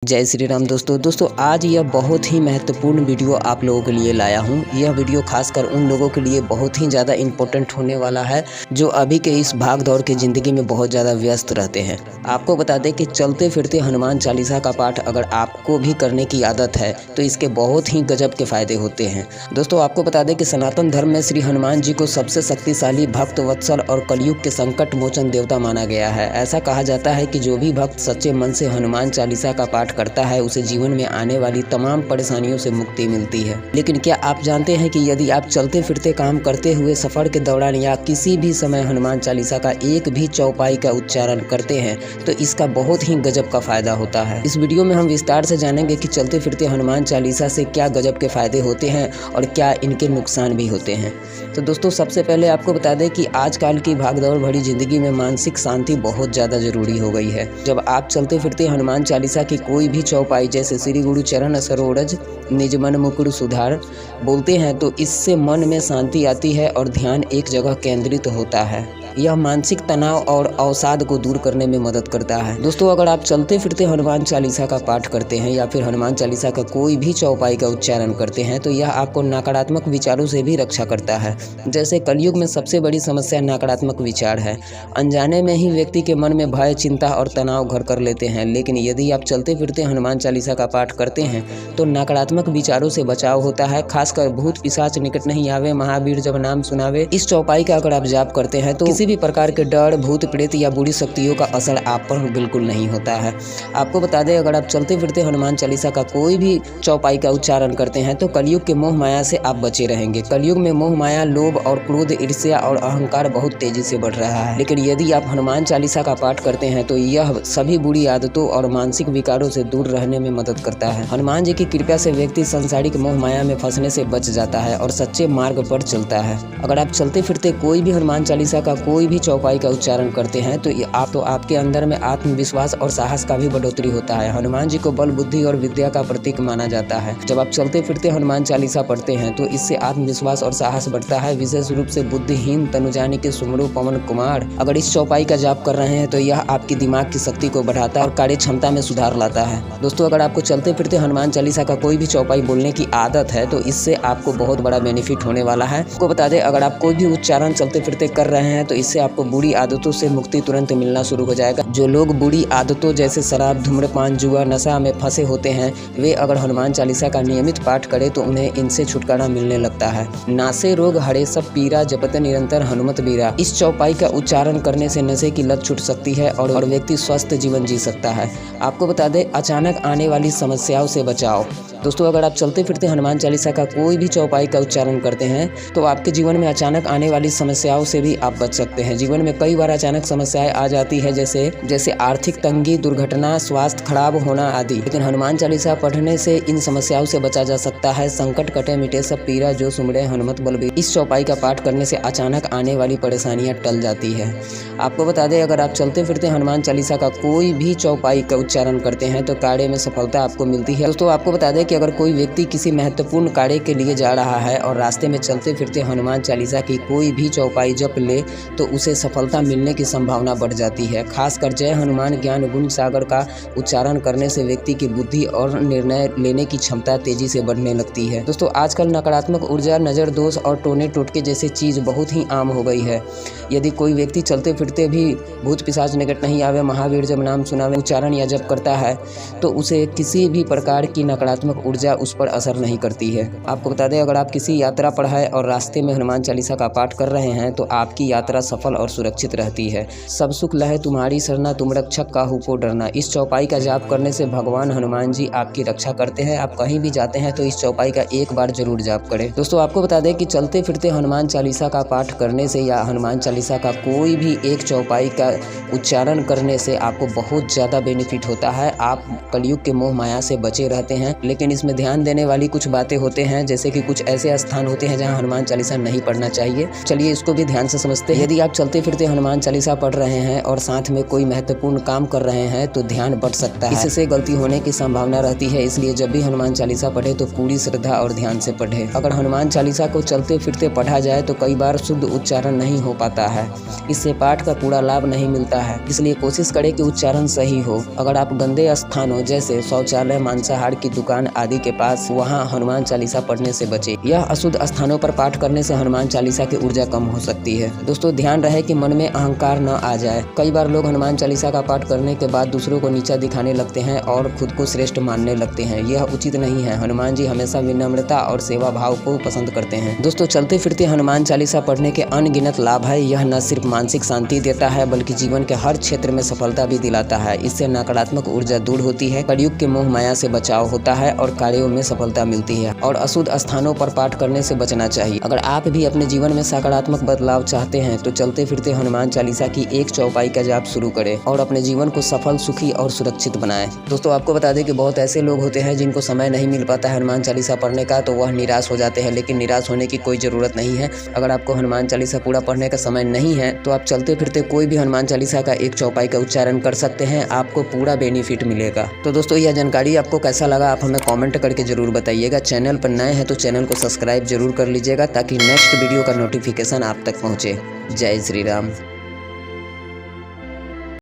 जय श्री राम दोस्तों आज यह बहुत ही महत्वपूर्ण वीडियो आप लोगों के लिए लाया हूं। यह वीडियो खासकर उन लोगों के लिए बहुत ही ज़्यादा इम्पोर्टेंट होने वाला है जो अभी के इस भाग दौड़ की ज़िंदगी में बहुत ज़्यादा व्यस्त रहते हैं। आपको बता दें कि चलते फिरते हनुमान चालीसा का पाठ अगर आपको भी करने की आदत है तो इसके बहुत ही गजब के फ़ायदे होते हैं। दोस्तों आपको बता दें कि सनातन धर्म में श्री हनुमान जी को सबसे शक्तिशाली, भक्त वत्सल और कलयुग के संकट मोचन देवता माना गया है। ऐसा कहा जाता है कि जो भी भक्त सच्चे मन से हनुमान चालीसा का पाठ करता है उसे जीवन में आने वाली तमाम परेशानियों से मुक्ति मिलती है। लेकिन क्या आप जानते हैं कि यदि आप चलते फिरते काम करते हुए सफर के दौरान या किसी भी समय हनुमान चालीसा का एक भी चौपाई का उच्चारण करते हैं तो इसका बहुत ही गजब का फायदा होता है। इस वीडियो में हम विस्तार से जानेंगे कि चलते फिरते हनुमान चालीसा से क्या गजब के फायदे होते हैं और क्या इनके नुकसान भी होते हैं। तो दोस्तों सबसे पहले आपको बता दें कि आजकल की भागदौड़ भरी जिंदगी में मानसिक शांति बहुत ज़्यादा जरूरी हो गई है। जब आप चलते फिरते हनुमान चालीसा की कोई भी चौपाई जैसे श्री गुरु चरण सरोरज निज मन मुकुर सुधार बोलते हैं तो इससे मन में शांति आती है और ध्यान एक जगह केंद्रित होता है। यह मानसिक तनाव और अवसाद को दूर करने में मदद करता है। दोस्तों अगर आप चलते फिरते हनुमान चालीसा का पाठ करते हैं या फिर हनुमान चालीसा का कोई भी चौपाई का उच्चारण करते हैं तो यह आपको नकारात्मक विचारों से भी रक्षा करता है। जैसे कलयुग में सबसे बड़ी समस्या नकारात्मक विचार है। अनजाने में ही व्यक्ति के मन में भय, चिंता और तनाव घर कर लेते हैं। लेकिन यदि आप चलते फिरते हनुमान चालीसा का पाठ करते हैं तो नकारात्मक विचारों से बचाव होता है। खासकर भूत पिशाच निकट नहीं आवे, महावीर जब नाम सुनावे। इस चौपाई का अगर आप जाप करते हैं तो किसी भी प्रकार के डर, भूत प्रेत या बुरी शक्तियों का असर आप पर बिल्कुल नहीं होता है। आपको बता दें अगर आप चलते फिरते हनुमान चालीसा का कोई भी चौपाई का उच्चारण करते हैं तो कलयुग के मोह माया से आप बचे रहेंगे। कलयुग में मोह माया, लोभ और क्रोध, ईर्ष्या और अहंकार बहुत तेजी से बढ़ रहा है। लेकिन यदि आप हनुमान चालीसा का पाठ करते हैं तो यह सभी बुरी आदतों और मानसिक विकारों से दूर रहने में मदद करता है। हनुमान जी की कृपा से व्यक्ति सांसारिक मोह माया में फंसने से बच जाता है और सच्चे मार्ग पर चलता है। अगर आप चलते फिरते कोई भी हनुमान चालीसा का कोई भी चौपाई का उच्चारण करते हैं तो आपके अंदर में आत्मविश्वास और साहस का भी बढ़ोतरी होता है। हनुमान जी को बल, बुद्धि और विद्या का प्रतीक माना जाता है। जब आप चलते फिरते हनुमान चालीसा पढ़ते हैं तो इससे आत्मविश्वास और साहस बढ़ता है। विशेष रूप से बुद्धिहीन तनु जानी के सुमरो पवन कुमार अगर इस चौपाई का जाप कर रहे हैं तो यह आपकी दिमाग की शक्ति को बढ़ाता है और कार्य क्षमता में सुधार लाता है। दोस्तों अगर आपको चलते फिरते हनुमान चालीसा का कोई भी चौपाई बोलने की आदत है तो इससे आपको बहुत बड़ा बेनिफिट होने वाला है। आपको बता दें अगर आप कोई भी उच्चारण चलते फिरते कर रहे हैं तो इससे आपको बुरी आदतों से मुक्ति तुरंत मिलना शुरू हो जाएगा। जो लोग बुरी आदतों जैसे शराब, धूम्रपान, जुआ, नशा में फंसे होते हैं वे अगर हनुमान चालीसा का नियमित पाठ करें तो उन्हें इनसे छुटकारा मिलने लगता है। नासे रोग हरे सब पीरा, जपते निरंतर हनुमत बीरा। इस चौपाई का उच्चारण करने से नशे की लत छूट सकती है और व्यक्ति स्वस्थ जीवन जी सकता है। आपको बता दें अचानक आने वाली समस्याओं से बचाव। दोस्तों अगर आप चलते फिरते हनुमान चालीसा का कोई भी चौपाई का उच्चारण करते हैं तो आपके जीवन में अचानक आने वाली समस्याओं से भी आप बच सकते हैं। जीवन में कई बार अचानक समस्याएं आ जाती है जैसे आर्थिक तंगी, दुर्घटना, स्वास्थ्य खराब होना आदि। लेकिन हनुमान चालीसा पढ़ने से इन समस्याओं से बचा जा सकता है। संकट कटे मिटे सब पीरा, जो सुमरे हनुमत बलबीर। इस चौपाई का पाठ करने से अचानक आने वाली परेशानियां टल जाती है। आपको बता दें अगर आप चलते फिरते हनुमान चालीसा का कोई भी चौपाई का उच्चारण करते हैं तो कार्य में सफलता आपको मिलती है। दोस्तों आपको बता दें कि अगर कोई व्यक्ति किसी महत्वपूर्ण कार्य के लिए जा रहा है और रास्ते में चलते फिरते हनुमान चालीसा की कोई भी चौपाई जप ले तो उसे सफलता मिलने की संभावना बढ़ जाती है। खासकर जय हनुमान ज्ञान गुण सागर का उच्चारण करने से व्यक्ति की बुद्धि और निर्णय लेने की क्षमता तेजी से बढ़ने लगती है। दोस्तों आजकल नकारात्मक ऊर्जा, नज़र दोष और टोने टोटके जैसे चीज़ बहुत ही आम हो गई है। यदि कोई व्यक्ति चलते फिरते भी भूत पिशाच निकट नहीं आवे, महावीर जब नाम सुनावे उच्चारण या जप करता है तो उसे किसी भी प्रकार की नकारात्मक ऊर्जा उस पर असर नहीं करती है। आपको बता दें अगर आप किसी यात्रा पर है और रास्ते में हनुमान चालीसा का पाठ कर रहे हैं तो आपकी यात्रा सफल और सुरक्षित रहती है। सब सुख लहे तुम्हारी सरना, तुम रक्षक काहू को डरना। इस चौपाई का जाप करने से भगवान हनुमान जी आपकी रक्षा करते हैं। आप कहीं भी जाते हैं तो इस चौपाई का एक बार जरूर जाप करें। दोस्तों आपको बता दें कि चलते फिरते हनुमान चालीसा का पाठ करने से या हनुमान चालीसा का कोई भी एक चौपाई का उच्चारण करने से आपको बहुत ज़्यादा बेनिफिट होता है। आप कलयुग के मोह माया से बचे रहते हैं। लेकिन लेकिन इसमें ध्यान देने वाली कुछ बातें होते हैं, जैसे कि कुछ ऐसे स्थान होते हैं जहाँ हनुमान चालीसा नहीं पढ़ना चाहिए। चलिए इसको भी ध्यान से समझते हैं। यदि आप चलते फिरते हनुमान चालीसा पढ़ रहे हैं और साथ में कोई महत्वपूर्ण काम कर रहे हैं तो ध्यान बढ़ सकता है, इससे गलती होने की संभावना रहती है। इसलिए जब भी हनुमान चालीसा पढ़े तो पूरी श्रद्धा और ध्यान से पढ़े। अगर हनुमान चालीसा को चलते फिरते पढ़ा जाए तो कई बार शुद्ध उच्चारण नहीं हो पाता है, इससे पाठ का पूरा लाभ नहीं मिलता है। इसलिए कोशिश करें कि उच्चारण सही हो। अगर आप गंदे स्थानों जैसे शौचालय, मांसाहार की दुकान आदि के पास, वहाँ हनुमान चालीसा पढ़ने से बचे। यह अशुद्ध स्थानों पर पाठ करने से हनुमान चालीसा की ऊर्जा कम हो सकती है। दोस्तों ध्यान रहे कि मन में अहंकार न आ जाए। कई बार लोग हनुमान चालीसा का पाठ करने के बाद दूसरों को नीचा दिखाने लगते हैं और खुद को श्रेष्ठ मानने लगते हैं। यह उचित नहीं है। हनुमान जी हमेशा विनम्रता और सेवा भाव को पसंद करते हैं। दोस्तों चलते फिरते हनुमान चालीसा पढ़ने के अनगिनत लाभ है। यह न सिर्फ मानसिक शांति देता है बल्कि जीवन के हर क्षेत्र में सफलता भी दिलाता है। इससे नकारात्मक ऊर्जा दूर होती है, कलयुग के मोह माया से बचाव होता है और कार्यों में सफलता मिलती है। और अशुद्ध स्थानों पर पाठ करने से बचना चाहिए। अगर आप भी अपने जीवन में सकारात्मक बदलाव चाहते हैं तो चलते फिरते हनुमान चालीसा की एक चौपाई का जाप शुरू करें और अपने जीवन को सफल, सुखी और सुरक्षित बनाएं। दोस्तों आपको बता दें कि बहुत ऐसे लोग होते हैं जिनको समय नहीं मिल पाता है हनुमान चालीसा पढ़ने का, तो वह निराश हो जाते हैं। लेकिन निराश होने की कोई ज़रूरत नहीं है। अगर आपको हनुमान चालीसा पूरा पढ़ने का समय नहीं है तो आप चलते फिरते कोई भी हनुमान चालीसा का एक चौपाई का उच्चारण कर सकते हैं, आपको पूरा बेनिफिट मिलेगा। तो दोस्तों यह जानकारी आपको कैसा लगा आप हमें कमेंट करके जरूर बताइएगा। चैनल पर नए हैं तो चैनल को सब्सक्राइब जरूर कर लीजिएगा ताकि नेक्स्ट वीडियो का नोटिफिकेशन आप तक पहुँचे। जय श्री राम।